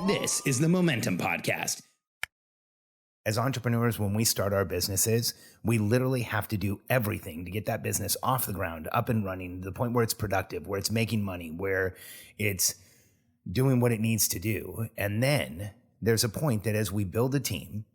This is the Momentum Podcast. As entrepreneurs, when we start our businesses, we literally have to do everything to get that business off the ground, up and running, to the point where it's productive, where it's making money, where it's doing what it needs to do. And then there's a point that as we build a team,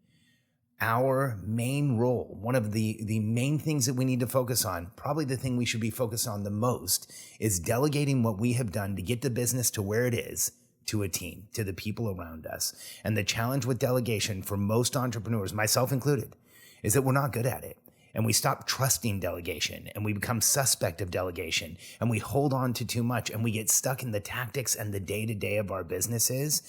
our main role, one of the main things that we need to focus on, probably the thing we should be focused on the most, is delegating what we have done to get the business to where it is, to a team, to the people around us. And the challenge with delegation for most entrepreneurs, myself included, is that we're not good at it. And we stop trusting delegation and we become suspect of delegation and we hold on to too much and we get stuck in the tactics and the day-to-day of our businesses.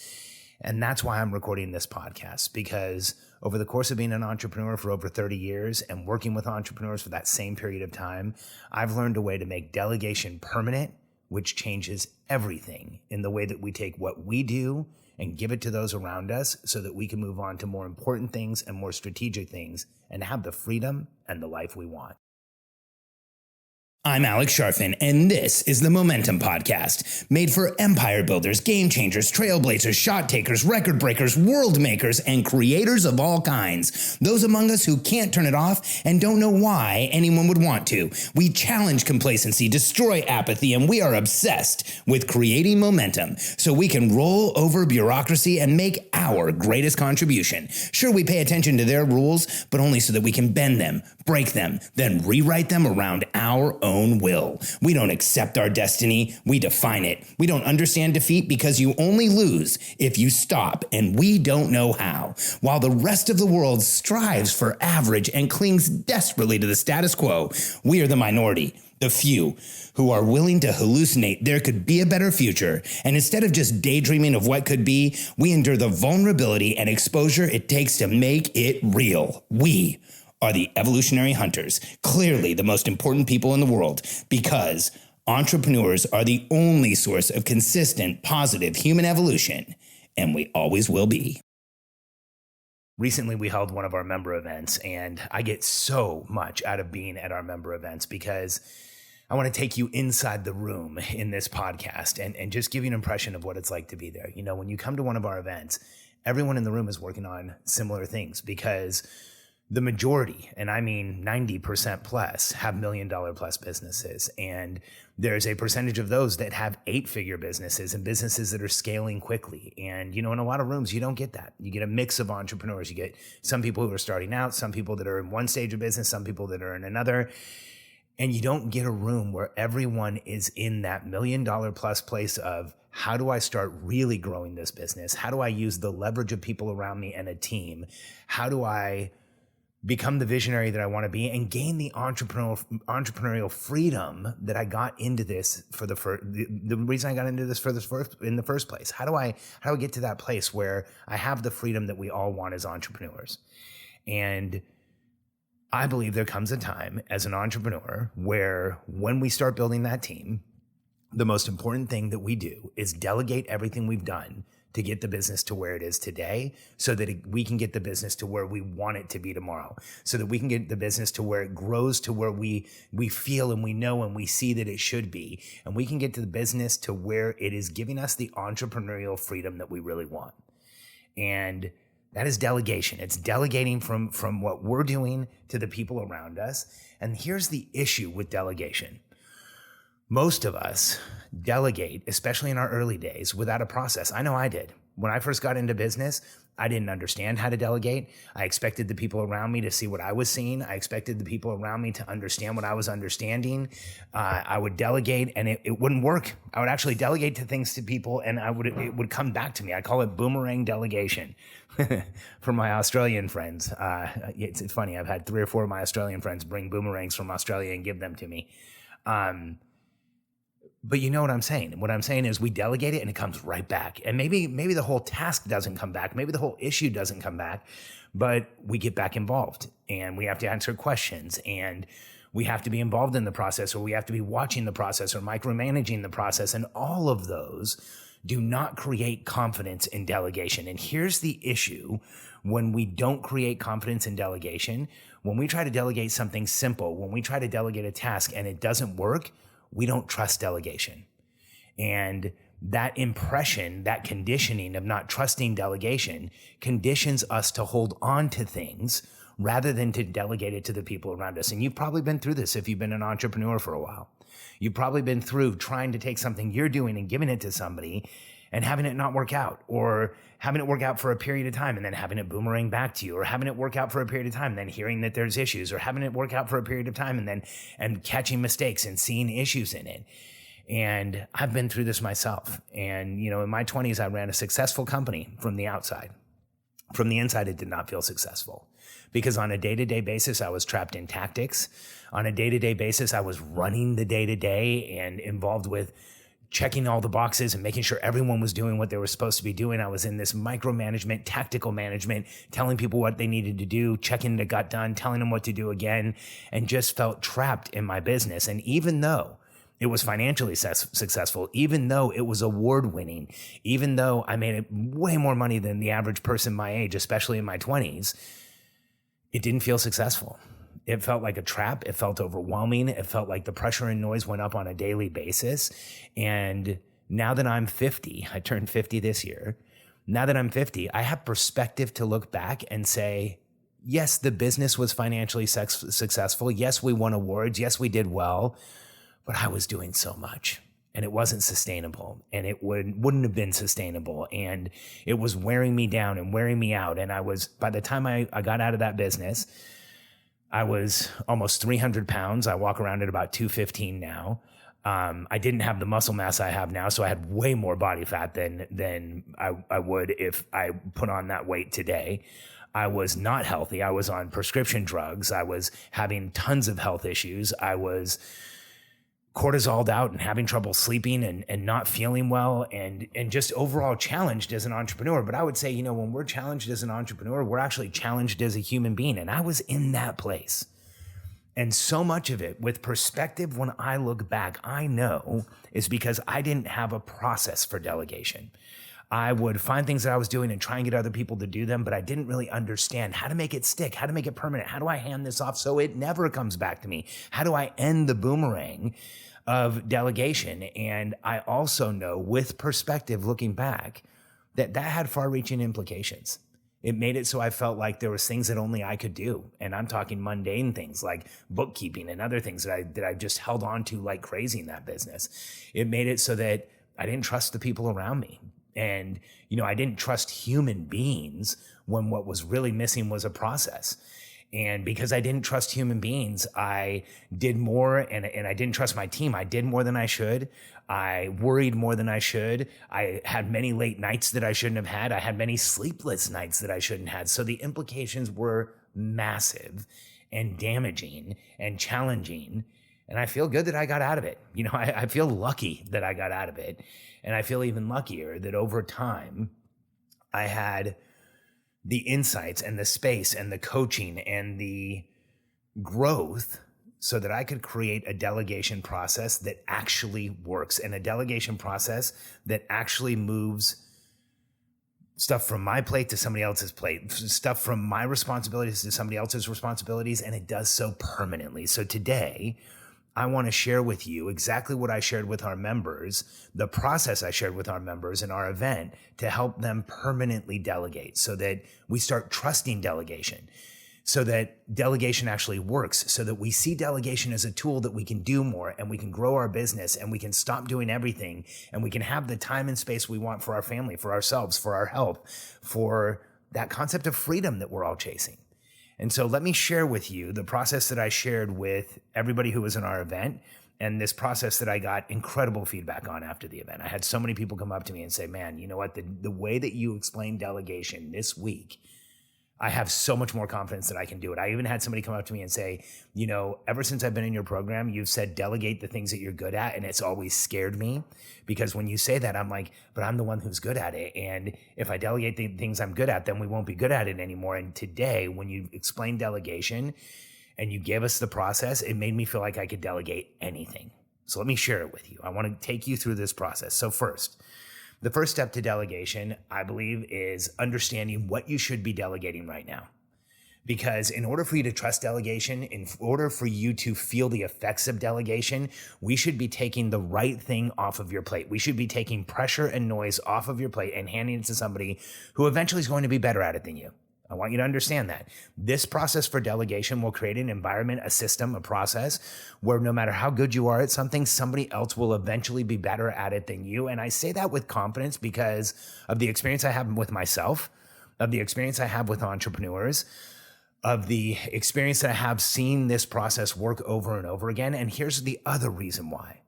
And that's why I'm recording this podcast, because over the course of being an entrepreneur for over 30 years and working with entrepreneurs for that same period of time, I've learned a way to make delegation permanent, which changes everything in the way that we take what we do and give it to those around us so that we can move on to more important things and more strategic things and have the freedom and the life we want. I'm Alex Sharfin, and this is the Momentum Podcast, made for empire builders, game changers, trailblazers, shot takers, record breakers, world makers, and creators of all kinds. Those among us who can't turn it off and don't know why anyone would want to. We challenge complacency, destroy apathy, and we are obsessed with creating momentum so we can roll over bureaucracy and make our greatest contribution. Sure, we pay attention to their rules, but only so that we can bend them, break them, then rewrite them around our own will. We don't accept our destiny, we define it. We don't understand defeat because you only lose if you stop, and we don't know how. While the rest of the world strives for average and clings desperately to the status quo, we are the minority, the few, who are willing to hallucinate there could be a better future. And instead of just daydreaming of what could be, we endure the vulnerability and exposure it takes to make it real. We are the evolutionary hunters, clearly the most important people in the world, because entrepreneurs are the only source of consistent, positive human evolution, and we always will be. Recently, we held one of our member events, and I get so much out of being at our member events because I want to take you inside the room in this podcast and just give you an impression of what it's like to be there. You know, when you come to one of our events, everyone in the room is working on similar things because the majority, and I mean 90% plus, have $1 million plus businesses. And there's a percentage of those that have 8-figure businesses and businesses that are scaling quickly. And, you know, in a lot of rooms, you don't get that. You get a mix of entrepreneurs. You get some people who are starting out, some people that are in one stage of business, some people that are in another. And you don't get a room where everyone is in that $1 million plus place of, how do I start really growing this business? How do I use the leverage of people around me and a team? How do I become the visionary that I want to be and gain the entrepreneurial freedom that I got into this for the reason I got into this in the first place? How do I get to that place where I have the freedom that we all want as entrepreneurs? And I believe there comes a time as an entrepreneur where when we start building that team, the most important thing that we do is delegate everything we've done to get the business to where it is today so that we can get the business to where we want it to be tomorrow, so that we can get the business to where it grows to where we feel and we know and we see that it should be. And we can get to the business to where it is giving us the entrepreneurial freedom that we really want. And that is delegation. It's delegating from what we're doing to the people around us. And here's the issue with delegation. Most of us delegate, especially in our early days, without a process. I know I did. When I first got into business, I didn't understand how to delegate. I expected the people around me to see what I was seeing. I expected the people around me to understand what I was understanding. I would delegate and it wouldn't work. I would actually delegate to things to people and it would come back to me. I call it boomerang delegation. For my Australian friends. It's funny. I've had 3 or 4 of my Australian friends bring boomerangs from Australia and give them to me. But you know what I'm saying? What I'm saying is we delegate it and it comes right back. And maybe the whole task doesn't come back. Maybe the whole issue doesn't come back, but we get back involved and we have to answer questions and we have to be involved in the process, or we have to be watching the process or micromanaging the process. And all of those do not create confidence in delegation. And here's the issue when we don't create confidence in delegation. When we try to delegate something simple, when we try to delegate a task and it doesn't work, we don't trust delegation. And that impression, that conditioning of not trusting delegation conditions us to hold on to things rather than to delegate it to the people around us. And you've probably been through this if you've been an entrepreneur for a while. You've probably been through trying to take something you're doing and giving it to somebody and having it not work out, or having it work out for a period of time and then having it boomerang back to you, or having it work out for a period of time and then hearing that there's issues, or having it work out for a period of time and catching mistakes and seeing issues in it. And I've been through this myself. And, in my 20s, I ran a successful company from the outside. From the inside, it did not feel successful because on a day-to-day basis, I was trapped in tactics. On a day-to-day basis, I was running the day-to-day and involved with checking all the boxes and making sure everyone was doing what they were supposed to be doing. I was in this micromanagement, tactical management, telling people what they needed to do, checking it got done, telling them what to do again, and just felt trapped in my business. And even though it was financially successful, even though it was award-winning, even though I made way more money than the average person my age, especially in my 20s, it didn't feel successful. It felt like a trap. It felt overwhelming. It felt like the pressure and noise went up on a daily basis. And now that I'm 50, I turned 50 this year. Now that I'm 50, I have perspective to look back and say, yes, the business was financially successful. Yes, we won awards. Yes, we did well. But I was doing so much and it wasn't sustainable, and it wouldn't have been sustainable. And it was wearing me down and wearing me out. And by the time I got out of that business, I was almost 300 pounds. I walk around at about 215 now. I didn't have the muscle mass I have now, so I had way more body fat than I would if I put on that weight today. I was not healthy. I was on prescription drugs. I was having tons of health issues. I was cortisoled out and having trouble sleeping and not feeling well and just overall challenged as an entrepreneur. But I would say, when we're challenged as an entrepreneur, we're actually challenged as a human being. And I was in that place. And so much of it, with perspective, when I look back, I know is because I didn't have a process for delegation. I would find things that I was doing and try and get other people to do them, but I didn't really understand how to make it stick, how to make it permanent. How do I hand this off so it never comes back to me? How do I end the boomerang of delegation? And I also know, with perspective, looking back, that had far-reaching implications. It made it so I felt like there was things that only I could do. And I'm talking mundane things like bookkeeping and other things that I just held on to like crazy in that business. It made it so that I didn't trust the people around me. And, I didn't trust human beings when what was really missing was a process. And because I didn't trust human beings, I did more, and I didn't trust my team. I did more than I should. I worried more than I should. I had many late nights that I shouldn't have had. I had many sleepless nights that I shouldn't have had. So the implications were massive and damaging and challenging. And I feel good that I got out of it. I feel lucky that I got out of it. And I feel even luckier that over time, I had the insights and the space and the coaching and the growth so that I could create a delegation process that actually works, and a delegation process that actually moves stuff from my plate to somebody else's plate, stuff from my responsibilities to somebody else's responsibilities, and it does so permanently. So today, I want to share with you exactly what I shared with our members, the process I shared with our members in our event to help them permanently delegate so that we start trusting delegation, so that delegation actually works, so that we see delegation as a tool that we can do more and we can grow our business and we can stop doing everything and we can have the time and space we want for our family, for ourselves, for our health, for that concept of freedom that we're all chasing. And so let me share with you the process that I shared with everybody who was in our event, and this process that I got incredible feedback on after the event. I had so many people come up to me and say, man, you know what? The way that you explained delegation this week, I have so much more confidence that I can do it. I even had somebody come up to me and say, ever since I've been in your program, you've said delegate the things that you're good at, and it's always scared me because when you say that, I'm like, but I'm the one who's good at it. And if I delegate the things I'm good at, then we won't be good at it anymore. And today, when you explained delegation and you gave us the process, it made me feel like I could delegate anything. So let me share it with you. I want to take you through this process. So first, the first step to delegation, I believe, is understanding what you should be delegating right now. Because in order for you to trust delegation, in order for you to feel the effects of delegation, we should be taking the right thing off of your plate. We should be taking pressure and noise off of your plate and handing it to somebody who eventually is going to be better at it than you. I want you to understand that. This process for delegation will create an environment, a system, a process where no matter how good you are at something, somebody else will eventually be better at it than you. And I say that with confidence because of the experience I have with myself, of the experience I have with entrepreneurs, of the experience that I have seeing this process work over and over again. And here's the other reason why.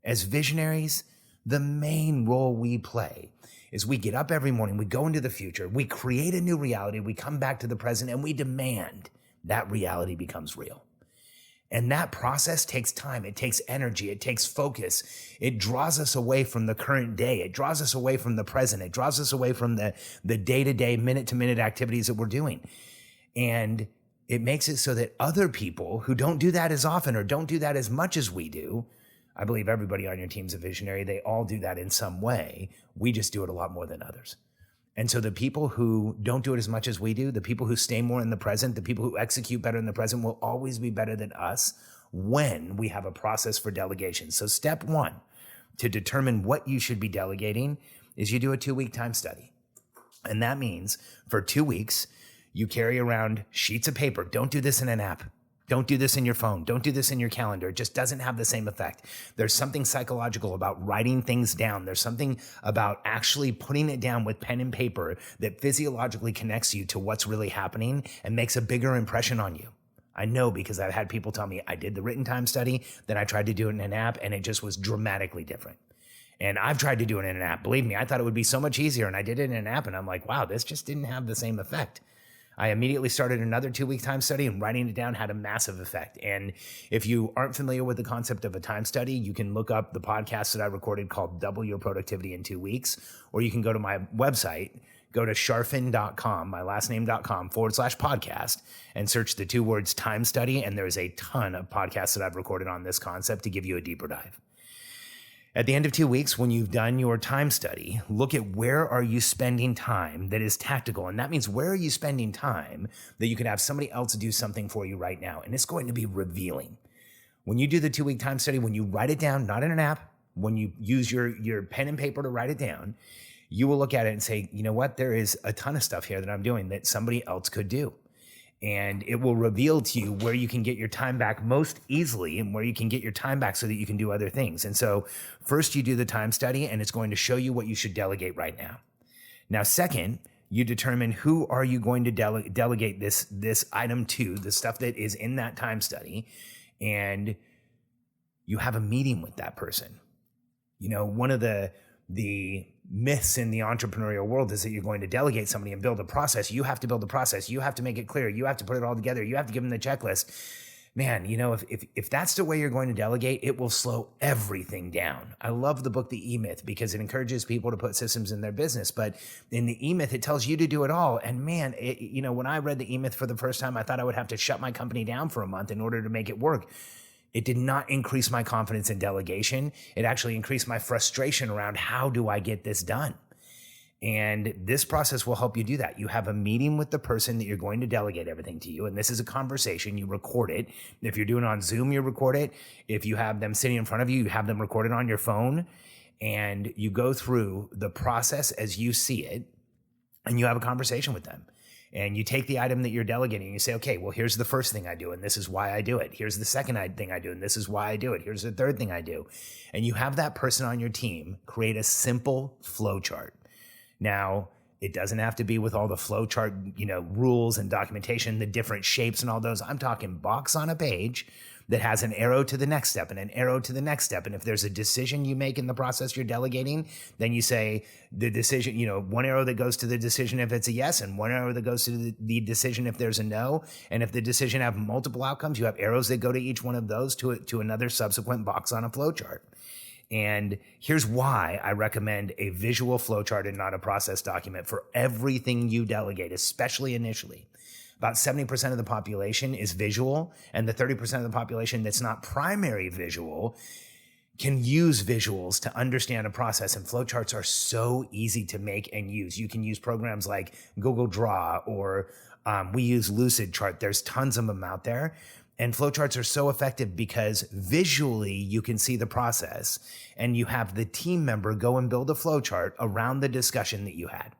As visionaries, the main role we play is we get up every morning, we go into the future, we create a new reality, we come back to the present, and we demand that reality becomes real. And that process takes time, it takes energy, it takes focus. It draws us away from the current day. It draws us away from the present. It draws us away from the day-to-day, minute-to-minute activities that we're doing. And it makes it so that other people who don't do that as often or don't do that as much as we do, I believe everybody on your team's a visionary. They all do that in some way. We just do it a lot more than others. And so the people who don't do it as much as we do, the people who stay more in the present, the people who execute better in the present will always be better than us when we have a process for delegation. So step one to determine what you should be delegating is you do a 2-week time study. And that means for 2 weeks, you carry around sheets of paper. Don't do this in an app. Don't do this in your phone. Don't do this in your calendar. It just doesn't have the same effect. There's something psychological about writing things down. There's something about actually putting it down with pen and paper that physiologically connects you to what's really happening and makes a bigger impression on you. I know because I've had people tell me I did the written time study, then I tried to do it in an app, and it just was dramatically different. And I've tried to do it in an app. Believe me, I thought it would be so much easier, and I did it in an app, and I'm like, wow, this just didn't have the same effect. I immediately started another 2-week time study, and writing it down had a massive effect. And if you aren't familiar with the concept of a time study, you can look up the podcast that I recorded called Double Your Productivity in 2 Weeks, or you can go to my website, go to sharfin.com, my last name.com/podcast, and search the 2 words time study. And there's a ton of podcasts that I've recorded on this concept to give you a deeper dive. At the end of 2 weeks, when you've done your time study, look at where are you spending time that is tactical. And that means where are you spending time that you could have somebody else do something for you right now. And it's going to be revealing. When you do the 2-week time study, when you write it down, not in an app, when you use your pen and paper to write it down, you will look at it and say, you know what, there is a ton of stuff here that I'm doing that somebody else could do. And it will reveal to you where you can get your time back most easily and where you can get your time back so that you can do other things. And so first you do the time study, and it's going to show you what you should delegate right now. Now, second, you determine who are you going to delegate this item to, the stuff that is in that time study, and you have a meeting with that person. You know, one of the myths in the entrepreneurial world is that you're going to delegate somebody and build a process. You have to build a process. You have to make it clear. You have to put it all together. You have to give them the checklist. Man, you know, if that's the way you're going to delegate, it will slow everything down. I love the book, The E-Myth, because it encourages people to put systems in their business. But in The E-Myth, it tells you to do it all. And man, you know, when I read The E-Myth for the first time, I thought I would have to shut my company down for a month in order to make it work. It did not increase my confidence in delegation. It actually increased my frustration around how do I get this done? And this process will help you do that. You have a meeting with the person that you're going to delegate everything to you. And this is a conversation. You record it. If you're doing it on Zoom, you record it. If you have them sitting in front of you, you have them recorded on your phone. And you go through the process as you see it. And you have a conversation with them. And you take the item that you're delegating and you say, okay, well, here's the first thing I do, and this is why I do it. Here's the second thing I do, and this is why I do it. Here's the third thing I do. And you have that person on your team create a simple flow chart. Now, it doesn't have to be with all the flow chart, you know, rules and documentation, the different shapes and all those. I'm talking box on a page that has an arrow to the next step and an arrow to the next step. And if there's a decision you make in the process you're delegating, then you say the decision, you know, one arrow that goes to the decision if it's a yes, and one arrow that goes to the decision if there's a no. And if the decision have multiple outcomes, you have arrows that go to each one of those to another subsequent box on a flow chart. And here's why I recommend a visual flow chart and not a process document for everything you delegate, especially initially. About 70% of the population is visual, and the 30% of the population that's not primary visual can use visuals to understand a process. And flowcharts are so easy to make and use. You can use programs like Google Draw or We use Lucid Chart. There's tons of them out there. And flowcharts are so effective because visually you can see the process and you have the team member go and build a flowchart around the discussion that you had.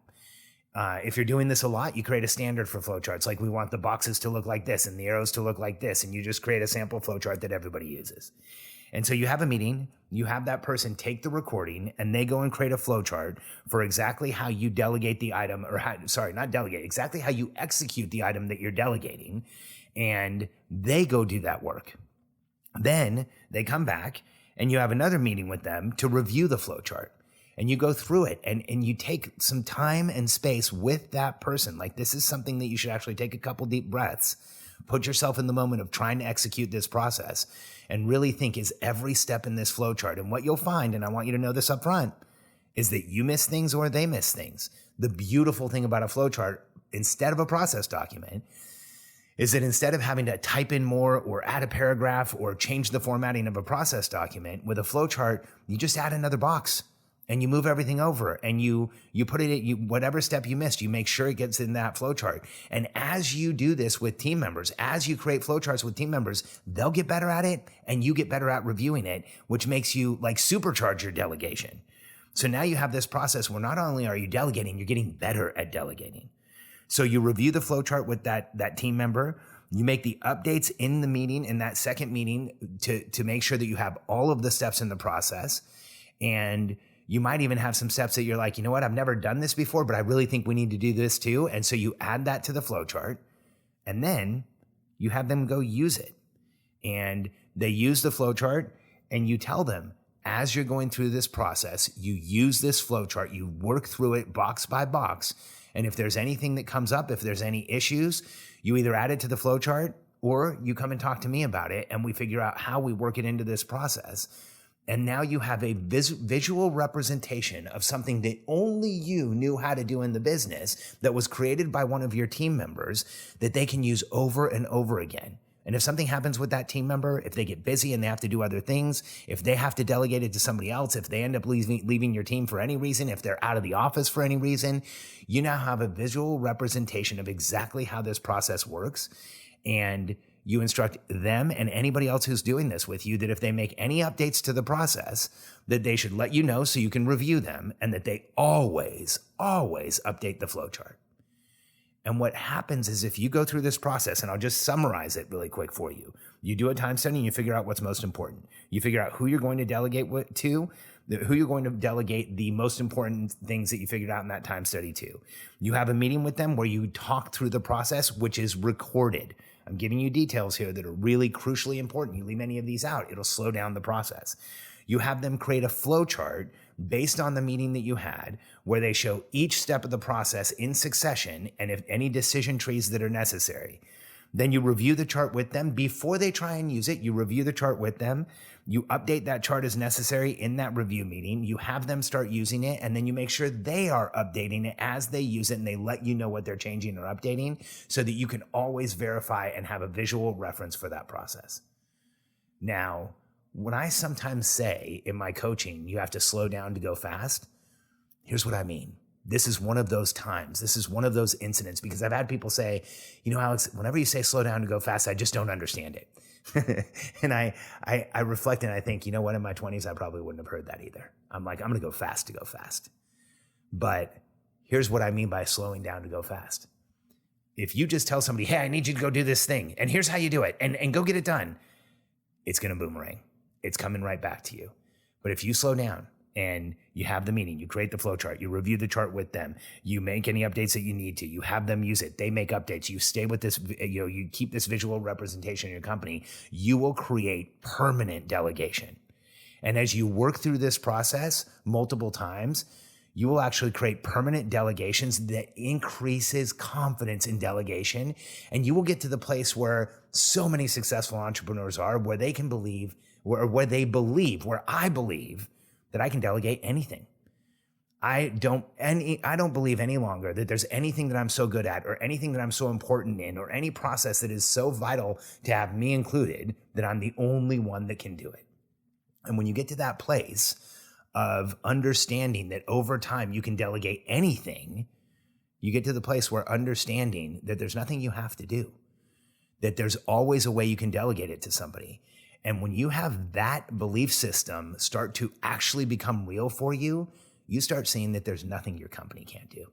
If you're doing this a lot, you create a standard for flowcharts. Like we want the boxes to look like this and the arrows to look like this. And you just create a sample flowchart that everybody uses. And so you have a meeting, you have that person take the recording and they go and create a flowchart for exactly how you delegate the item exactly how you execute the item that you're delegating. And they go do that work. Then they come back and you have another meeting with them to review the flowchart. And you go through it and you take some time and space with that person. Like this is something that you should actually take a couple deep breaths, put yourself in the moment of trying to execute this process and really think, is every step in this flowchart? And what you'll find, and I want you to know this up front, is that you miss things or they miss things. The beautiful thing about a flowchart, instead of a process document, is that instead of having to type in more or add a paragraph or change the formatting of a process document, with a flowchart, you just add another box and you move everything over and you put it in whatever step you missed, you make sure it gets in that flowchart. And as you do this with team members, as you create flowcharts with team members, they'll get better at it and you get better at reviewing it, which makes you like supercharge your delegation. So now you have this process where not only are you delegating, you're getting better at delegating. So you review the flowchart with that team member. You make the updates in the meeting, in that second meeting, to make sure that you have all of the steps in the process. And you might even have some steps that you're like, you know what, I've never done this before, but I really think we need to do this too. And so you add that to the flowchart, and then you have them go use it. And they use the flowchart, and you tell them, as you're going through this process, you use this flowchart, you work through it box by box. And if there's anything that comes up, if there's any issues, you either add it to the flowchart or you come and talk to me about it and we figure out how we work it into this process. And now you have a visual representation of something that only you knew how to do in the business that was created by one of your team members that they can use over and over again. And if something happens with that team member, if they get busy and they have to do other things, if they have to delegate it to somebody else, if they end up leaving your team for any reason, if they're out of the office for any reason, you now have a visual representation of exactly how this process works. And you instruct them and anybody else who's doing this with you that if they make any updates to the process, that they should let you know so you can review them, and that they always, always update the flowchart. And what happens is if you go through this process, and I'll just summarize it really quick for you, you do a time study and you figure out what's most important. You figure out who you're going to delegate to, who you're going to delegate the most important things that you figured out in that time study to. You have a meeting with them where you talk through the process, which is recorded. I'm giving you details here that are really crucially important. You leave any of these out, it'll slow down the process. You have them create a flow chart based on the meeting that you had, where they show each step of the process in succession and if any decision trees that are necessary. Then you review the chart with them before they try and use it. You review the chart with them. You update that chart as necessary in that review meeting. You have them start using it, and then you make sure they are updating it as they use it, and they let you know what they're changing or updating so that you can always verify and have a visual reference for that process. Now, when I sometimes say in my coaching, you have to slow down to go fast, here's what I mean. This is one of those times. This is one of those incidents, because I've had people say, you know, Alex, whenever you say slow down to go fast, I just don't understand it. And I reflect and I think, you know what, in my 20s, I probably wouldn't have heard that either. I'm like, I'm going to go fast to go fast. But here's what I mean by slowing down to go fast. If you just tell somebody, hey, I need you to go do this thing, and here's how you do it, and go get it done, it's going to boomerang. It's coming right back to you. But if you slow down and you have the meeting, you create the flow chart, you review the chart with them, you make any updates that you need to, you have them use it, they make updates, you stay with this, you keep this visual representation in your company, you will create permanent delegation. And as you work through this process multiple times, you will actually create permanent delegations that increases confidence in delegation. And you will get to the place where so many successful entrepreneurs are, where they can believe, where I believe that I can delegate anything. I don't believe any longer that there's anything that I'm so good at or anything that I'm so important in or any process that is so vital to have me included that I'm the only one that can do it. And when you get to that place of understanding that over time you can delegate anything, You get to the place where understanding that there's nothing you have to do, that there's always a way you can delegate it to somebody. And when you have that belief system start to actually become real for you, you start seeing that there's nothing your company can't do.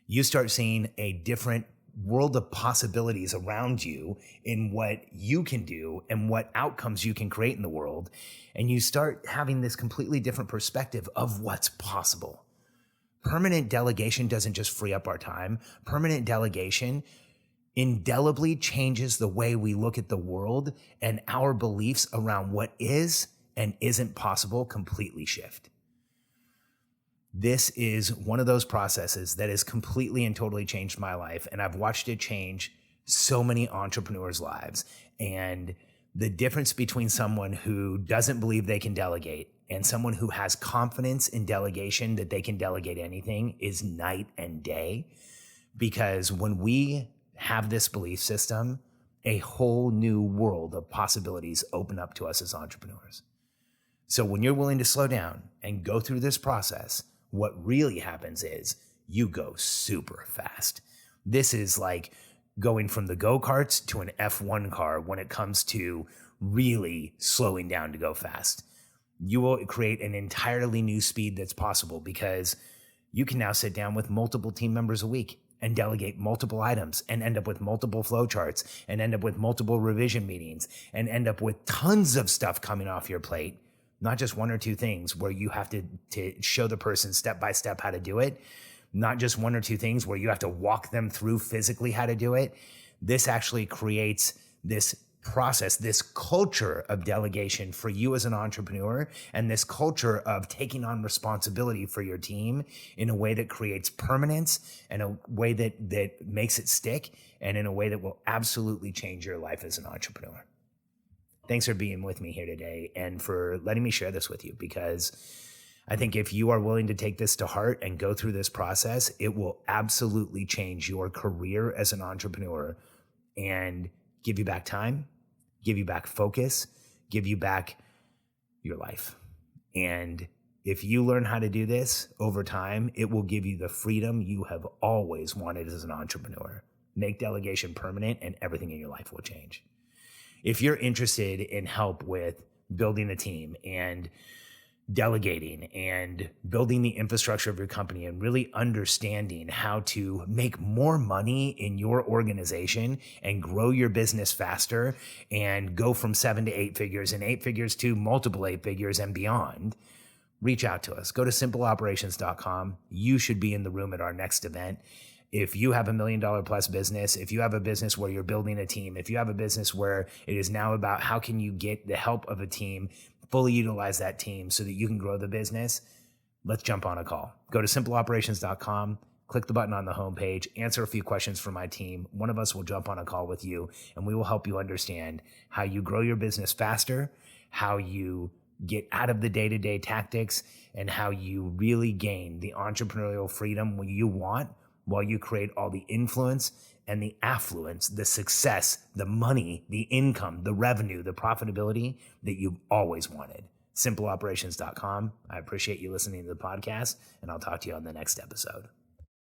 You start seeing a different world of possibilities around you in what you can do and what outcomes you can create in the world. And you start having this completely different perspective of what's possible. Permanent delegation doesn't just free up our time. Permanent delegation indelibly changes the way we look at the world, and our beliefs around what is and isn't possible completely shift. This is one of those processes that has completely and totally changed my life, and I've watched it change so many entrepreneurs' lives. And the difference between someone who doesn't believe they can delegate and someone who has confidence in delegation that they can delegate anything is night and day. Because when we have this belief system, a whole new world of possibilities open up to us as entrepreneurs. So when you're willing to slow down and go through this process, what really happens is you go super fast. This is like going from the go-karts to an F1 car when it comes to really slowing down to go fast. You will create an entirely new speed that's possible because you can now sit down with multiple team members a week and delegate multiple items and end up with multiple flowcharts and end up with multiple revision meetings and end up with tons of stuff coming off your plate. Not just one or two things where you have to show the person step by step how to do it. Not just one or two things where you have to walk them through physically how to do it. This actually creates this process, this culture of delegation for you as an entrepreneur, and this culture of taking on responsibility for your team in a way that creates permanence and a way that makes it stick, and in a way that will absolutely change your life as an entrepreneur. Thanks for being with me here today and for letting me share this with you, because I think if you are willing to take this to heart and go through this process, it will absolutely change your career as an entrepreneur and give you back time, give you back focus, give you back your life. And if you learn how to do this over time, it will give you the freedom you have always wanted as an entrepreneur. Make delegation permanent and everything in your life will change. If you're interested in help with building a team and delegating and building the infrastructure of your company and really understanding how to make more money in your organization and grow your business faster and go from 7 to 8 figures and 8 figures to multiple 8 figures and beyond, reach out to us. Go to simpleoperations.com. You should be in the room at our next event. If you have $1 million plus business, if you have a business where you're building a team, if you have a business where it is now about how can you get the help of a team, fully utilize that team so that you can grow the business, let's jump on a call. Go to simpleoperations.com, click the button on the homepage, answer a few questions for my team. One of us will jump on a call with you, and we will help you understand how you grow your business faster, how you get out of the day-to-day tactics, and how you really gain the entrepreneurial freedom you want while you create all the influence and the affluence, the success, the money, the income, the revenue, the profitability that you've always wanted. Simpleoperations.com. I appreciate you listening to the podcast, and I'll talk to you on the next episode.